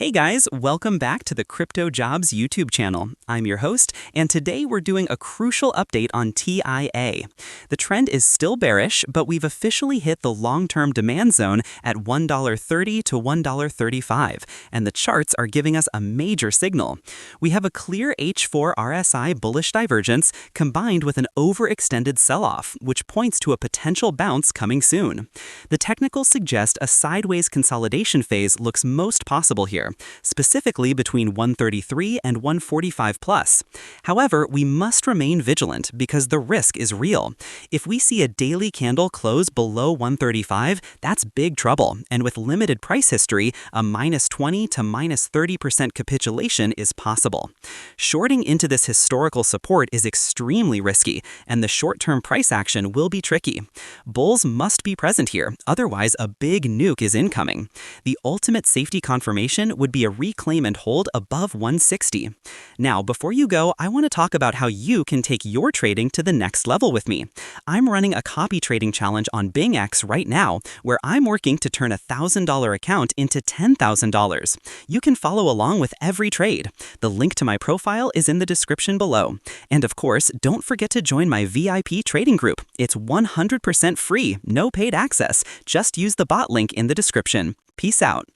Hey guys, welcome back to the CryptoJobs YouTube channel. I'm your host, and today we're doing a crucial update on TIA. The trend is still bearish, but we've officially hit the long-term demand zone at $1.30 to $1.35, and the charts are giving us a major signal. We have a clear H4 RSI bullish divergence combined with an overextended sell-off, which points to a potential bounce coming soon. The technicals suggest a sideways consolidation phase looks most possible here, specifically between 133 and 145 plus. However, we must remain vigilant because the risk is real. If we see a daily candle close below 135, that's big trouble, and with limited price history, a -20 to -30% capitulation is possible. Shorting into this historical support is extremely risky, and the short-term price action will be tricky. Bulls must be present here, otherwise a big nuke is incoming. The ultimate safety confirmation would be a reclaim and hold above 160. Now, before you go, I want to talk about how you can take your trading to the next level with me. I'm running a copy trading challenge on BingX right now, where I'm working to turn a $1,000 account into $10,000. You can follow along with every trade. The link to my profile is in the description below. And of course, don't forget to join my VIP trading group. It's 100% free, no paid access. Just use the bot link in the description. Peace out.